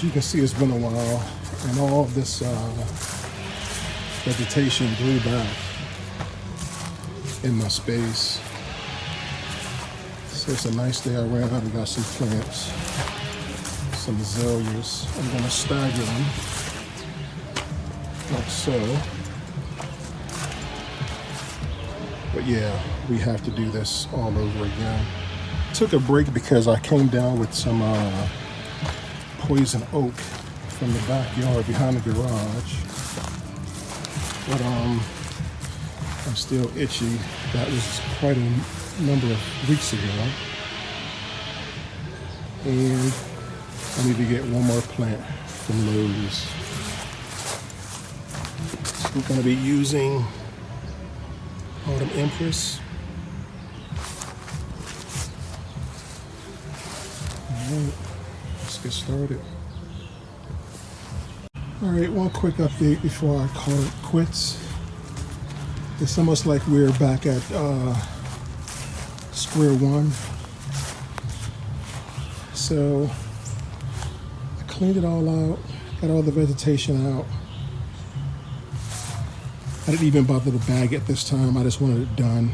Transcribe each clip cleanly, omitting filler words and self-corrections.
as you can see, it's been a while, and all of this vegetation grew back in my space. So it's a nice day around. We got some plants, some azaleas. I'm gonna stagger them like so. But yeah, we have to do this all over again. Took a break because I came down with some poison oak from the backyard behind the garage. But I'm still itchy. That was quite a number of weeks ago. And I need to get one more plant from Lowe's. So we're gonna be using Autumn Empress. Alright, let's get started. Alright, one quick update before I call it quits. It's almost like we're back at square one. So I cleaned it all out, got all the vegetation out. I didn't even bother to bag it this time. I just wanted it done.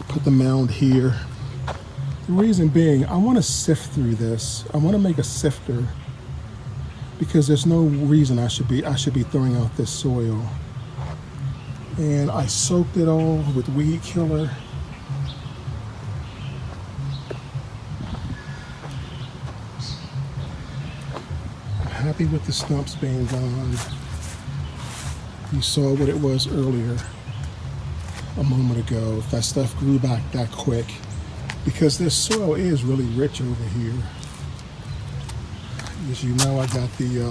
Put the mound here. The reason being, I want to sift through this. I want to make a sifter because there's no reason I should be throwing out this soil. And I soaked it all with weed killer. I'm happy with the stumps being gone. You saw what it was earlier, a moment ago. That stuff grew back that quick because this soil is really rich over here. As you know, I got the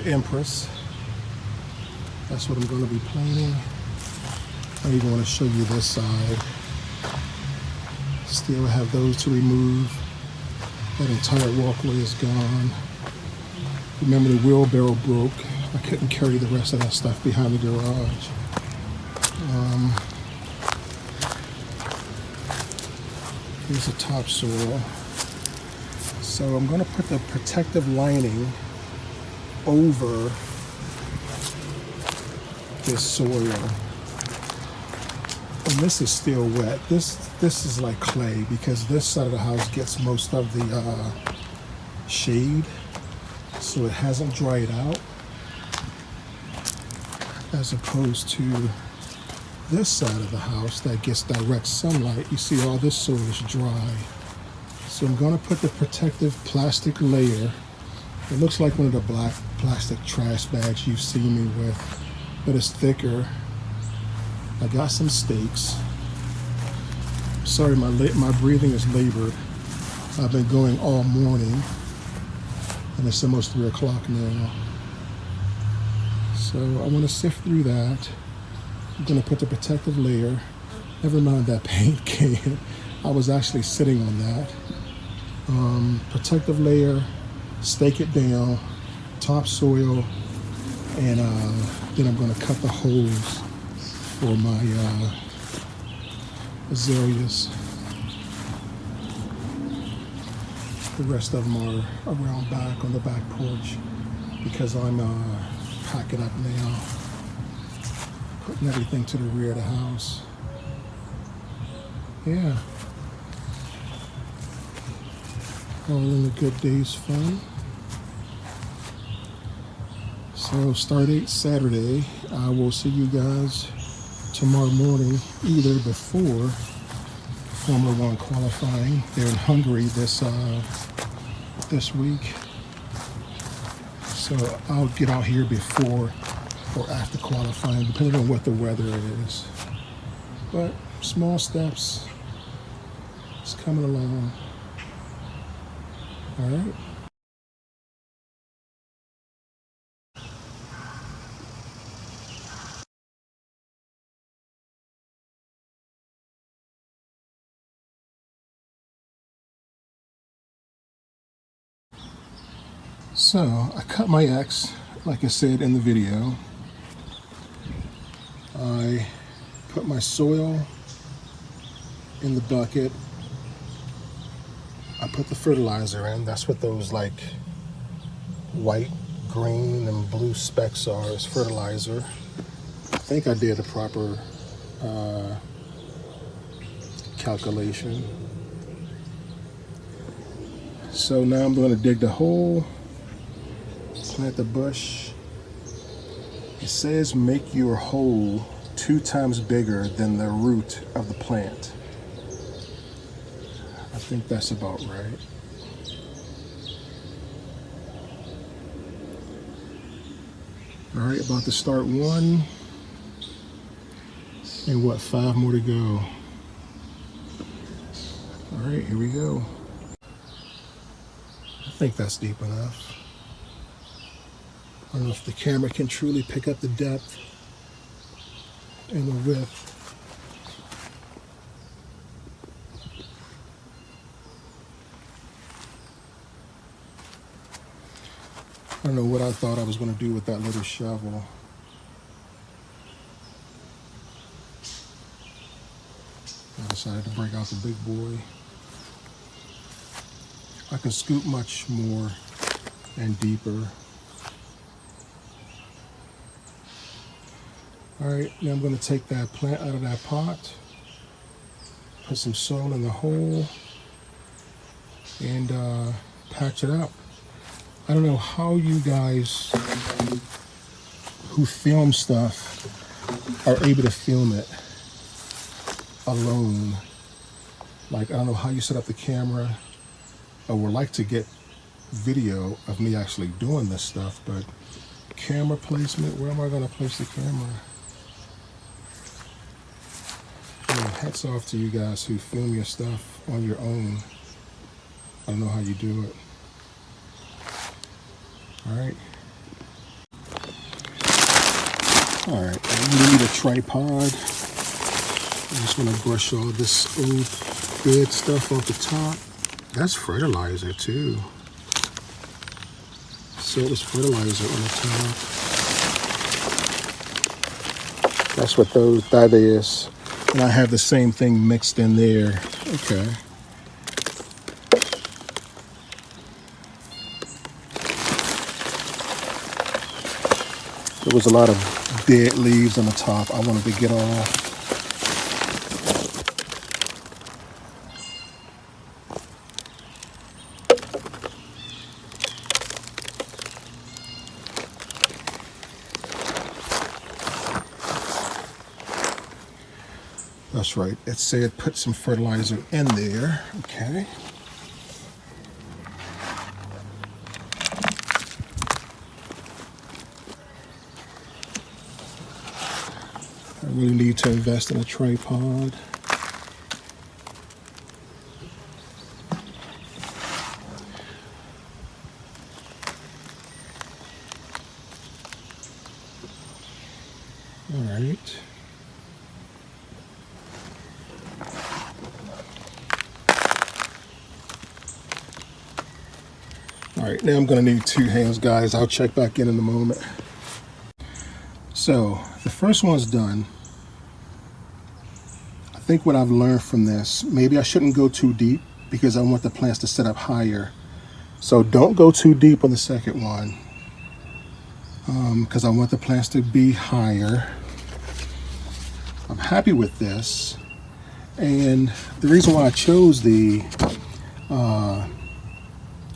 Empress. That's what I'm going to be planting. I even want to show you this side. Still have those to remove. That entire walkway is gone. Remember, the wheelbarrow broke. I couldn't carry the rest of that stuff behind the garage. Here's the topsoil. So I'm going to put the protective lining over this soil. And this is still wet. This is like clay because this side of the house gets most of the shade, so it hasn't dried out. As opposed to this side of the house that gets direct sunlight. You see all this soil is dry. So I'm going to put the protective plastic layer. It looks like one of the black plastic trash bags you've seen me with, but it's thicker. I got some stakes. Sorry, my breathing is labored. I've been going all morning and it's almost 3 o'clock now. So I want to sift through that. I'm going to put the protective layer. Never mind that paint can. I was actually sitting on that. Protective layer, stake it down, topsoil, and then I'm going to cut the holes for my azaleas. The rest of them are around back on the back porch because I'm packing up now, putting everything to the rear of the house. Yeah. All in a good day's fun. So start date Saturday. I will see you guys tomorrow morning, either before Formula One qualifying. They're in Hungary this week. So I'll get out here before or after qualifying, depending on what the weather is. But small steps. It's coming along. All right. So I cut my X, like I said in the video. I put my soil in the bucket. I put the fertilizer in. That's what those like white, green, and blue specks are, is fertilizer. I think I did the proper calculation. So now I'm going to dig the hole, plant the bush. It says make your hole 2 times bigger than the root of the plant. I think that's about right. All right, about to start one. And what, 5 more to go. All right, here we go. I think that's deep enough. I don't know if the camera can truly pick up the depth and the width. I don't know what I thought I was going to do with that little shovel. I decided to break out the big boy. I can scoop much more and deeper. All right, now I'm going to take that plant out of that pot, put some soil in the hole, and patch it up. I don't know how you guys who film stuff are able to film it alone. Like, I don't know how you set up the camera. I would like to get video of me actually doing this stuff, but camera placement, where am I going to place the camera? Yeah, hats off to you guys who film your stuff on your own. I don't know how you do it. All right. All right, I really need a tripod. I just want to brush all this old dead stuff off the top. That's fertilizer too. So there's fertilizer on the top. That's what that is. And I have the same thing mixed in there. Okay. There was a lot of dead leaves on the top I wanted to get off. That's right. It said put some fertilizer in there. Okay. I really need to invest in a tripod. All right. All right, now I'm gonna need 2 hands, guys. I'll check back in a moment. So the first one's done. I think what I've learned from this, maybe I shouldn't go too deep because I want the plants to set up higher. So don't go too deep on the second one because I want the plants to be higher. I'm happy with this. And the reason why I chose the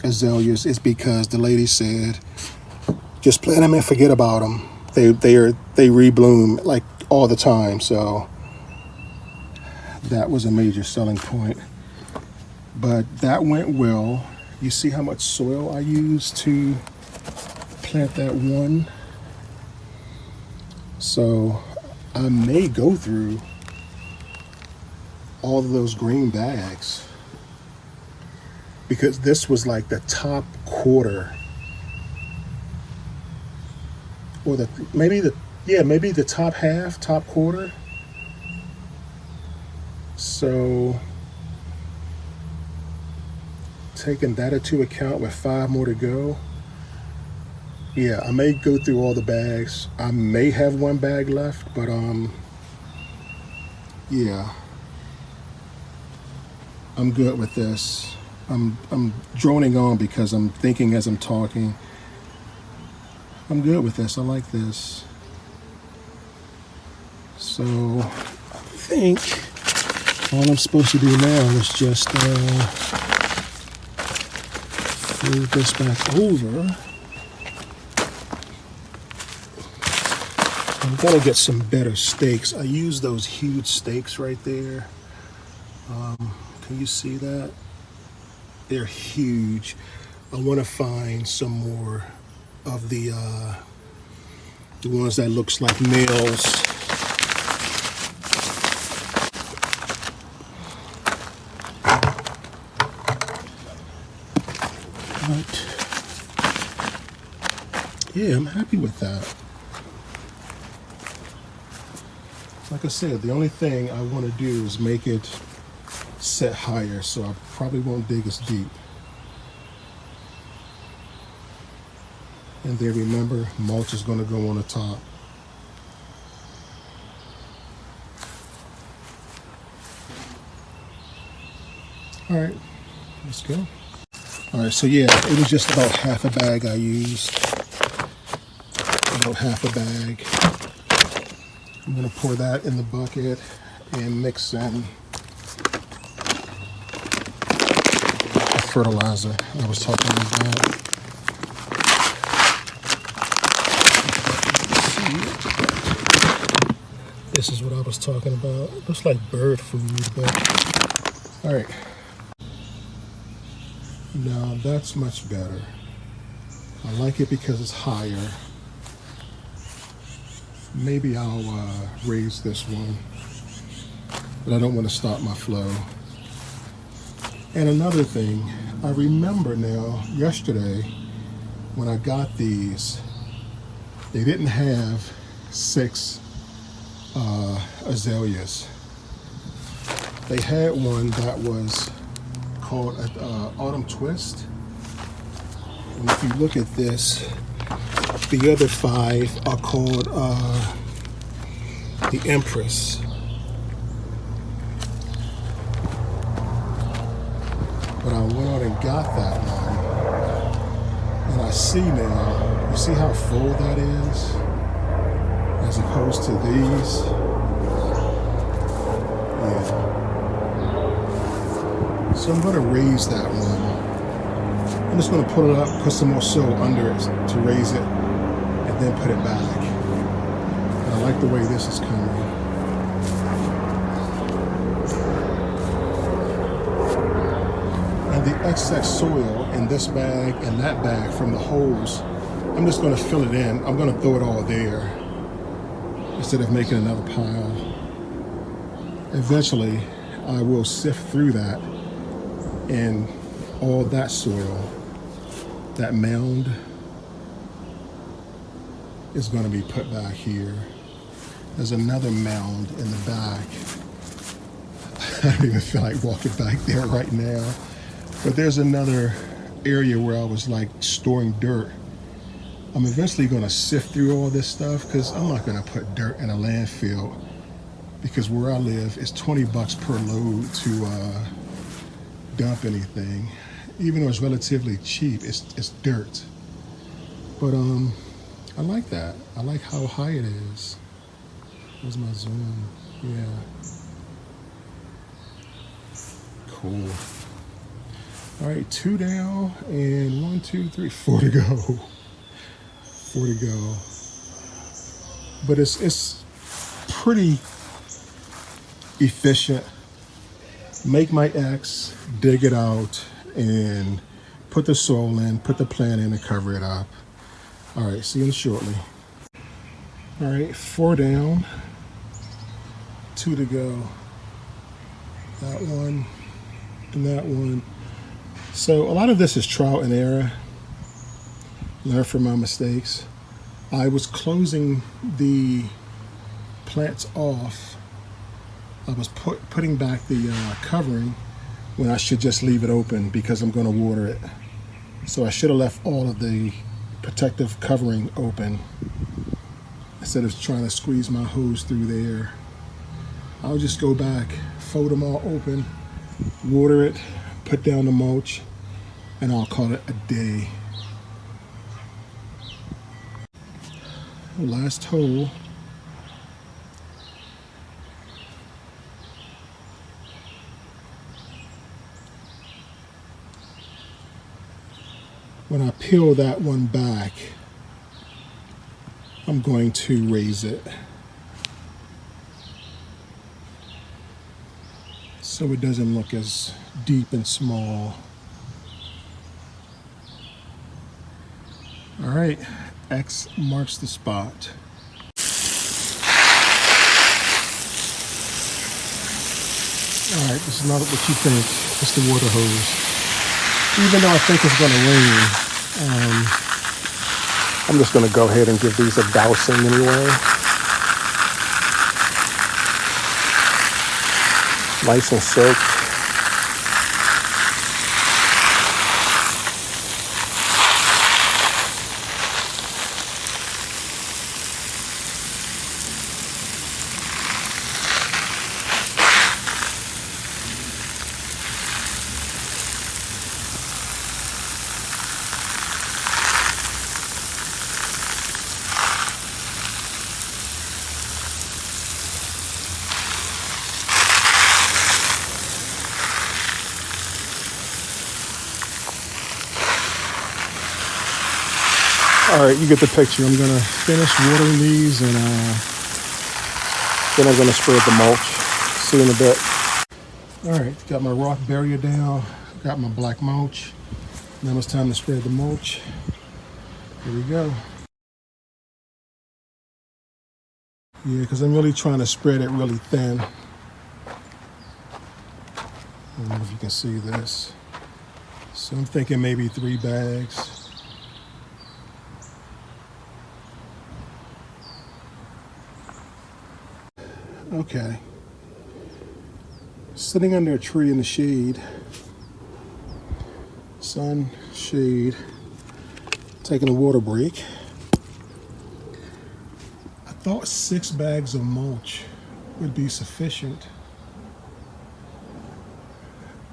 azaleas is because the lady said, just plant them and forget about them. They rebloom like all the time. So that was a major selling point. But that went well. You see how much soil I used to plant that one? So I may go through all of those green bags because this was like the top quarter, or maybe the top half, top quarter. So taking that into account with 5 more to go, yeah, I may go through all the bags. I may have 1 bag left, but yeah, I'm good with this. I'm droning on because I'm thinking as I'm talking. I'm good with this. I like this. So I think all I'm supposed to do now is just fold this back over. I'm gonna get some better steaks. I use those huge steaks right there. Can you see that? They're huge. I want to find some more of the ones that looks like nails. But yeah, I'm happy with that. Like I said, the only thing I want to do is make it set higher, so I probably won't dig as deep. And then remember, mulch is going to go on the top. All right, let's go. All right, so yeah, it was just about half a bag I used. About half a bag. I'm going to pour that in the bucket and mix in the fertilizer I was talking about. This is what I was talking about. It looks like bird food, but all right. Now that's much better. I like it because it's higher. Maybe I'll raise this one, but I don't want to stop my flow. And another thing, I remember now, yesterday, when I got these, they didn't have 6 azaleas. They had one that was called Autumn Twist. And if you look at this, the other 5 are called the Empress. But I went out and got that one. And I see now, you see how full that is? As opposed to these. Yeah. So I'm going to raise that one. I'm just going to put it up, put some more soil under it to raise it, and then put it back. And I like the way this is coming. And the excess soil in this bag and that bag from the holes, I'm just going to fill it in. I'm going to throw it all there instead of making another pile. Eventually, I will sift through that, and all that soil, that mound, is going to be put back here. There's another mound in the back. I don't even feel like walking back there right now. But there's another area where I was like storing dirt. I'm eventually going to sift through all this stuff because I'm not going to put dirt in a landfill, because where I live it's $20 per load to dump anything. Even though it's relatively cheap, it's dirt. But I like that. I like how high it is. Where's my zoom? Yeah. Cool. All right, 2 down and 1, 2, 3, 4 to go. 4 to go. But it's pretty efficient. Make my X, dig it out, and put the soil in, put the plant in, and cover it up. All right, see you shortly. All right, 4 down, 2 to go. That one and that one. So a lot of this is trial and error. Learn from my mistakes. I was closing the plants off. I was putting back the covering when I should just leave it open because I'm going to water it. So I should have left all of the protective covering open instead of trying to squeeze my hose through there. I'll just go back, fold them all open, water it, put down the mulch, and I'll call it a day. Last hole. When I peel that one back, I'm going to raise it so it doesn't look as deep and small. All right, X marks the spot. All right, this is not what you think. It's the water hose. Even though I think it's going to rain, I'm just going to go ahead and give these a dousing anyway. Nice and soaked. All right, you get the picture. I'm gonna finish watering these and then I'm gonna spread the mulch. See you in a bit. All right, got my rock barrier down, got my black mulch. Now it's time to spread the mulch. Here we go. Yeah, because I'm really trying to spread it really thin. I don't know if you can see this. So I'm thinking maybe 3 bags. Okay. Sitting under a tree in the shade. Sun, shade. Taking a water break. I thought 6 bags of mulch would be sufficient.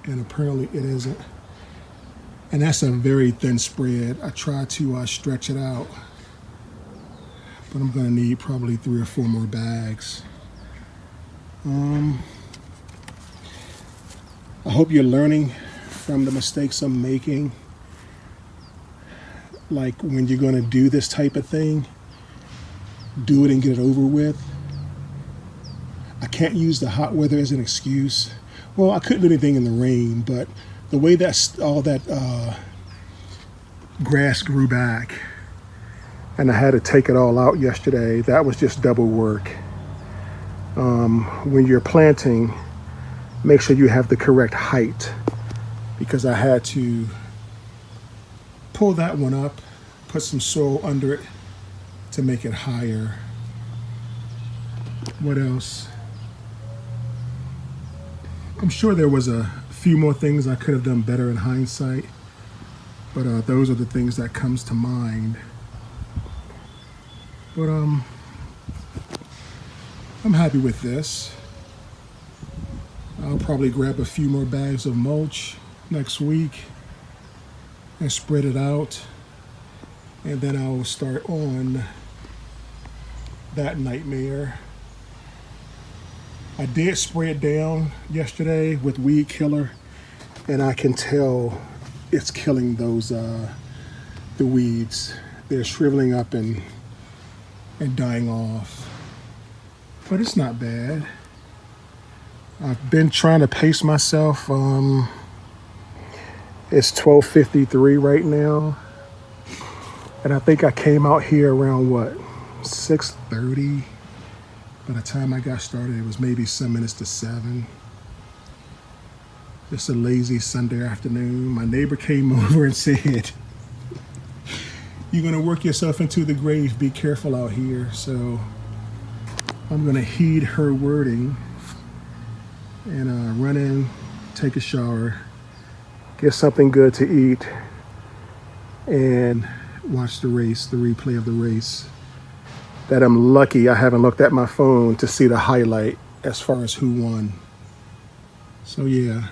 And apparently it isn't. And that's a very thin spread. I tried to stretch it out. But I'm gonna need probably 3 or 4 more bags. I hope you're learning from the mistakes I'm making. Like when you're gonna do this type of thing, do it and get it over with. I can't use the hot weather as an excuse. Well, I couldn't do anything in the rain, but the way that all that grass grew back and I had to take it all out yesterday, that was just double work. When you're planting, make sure you have the correct height, because I had to pull that one up, put some soil under it to make it higher. What else? I'm sure there was a few more things I could have done better in hindsight, but those are the things that comes to mind. But I'm happy with this. I'll probably grab a few more bags of mulch next week and spread it out, and then I'll start on that nightmare. I did spray it down yesterday with weed killer, and I can tell it's killing those the weeds. They're shriveling up and dying off. But it's not bad. I've been trying to pace myself. It's 12:53 right now. And I think I came out here around what, 6:30? By the time I got started, it was maybe some minutes to 7. Just a lazy Sunday afternoon. My neighbor came over and said, "You're gonna work yourself into the grave, be careful out here." So I'm gonna heed her wording and run in, take a shower, get something good to eat, and watch the race, the replay of the race. That I'm lucky I haven't looked at my phone to see the highlight as far as who won. So yeah,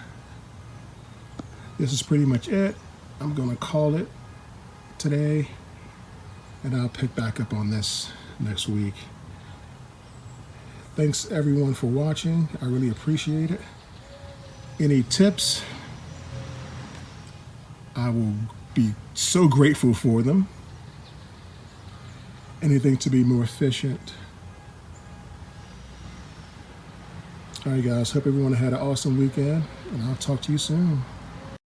this is pretty much it. I'm gonna call it today, and I'll pick back up on this next week. Thanks everyone for watching. I really appreciate it. Any tips, I will be so grateful for them. Anything to be more efficient. All right, guys, hope everyone had an awesome weekend, and I'll talk to you soon.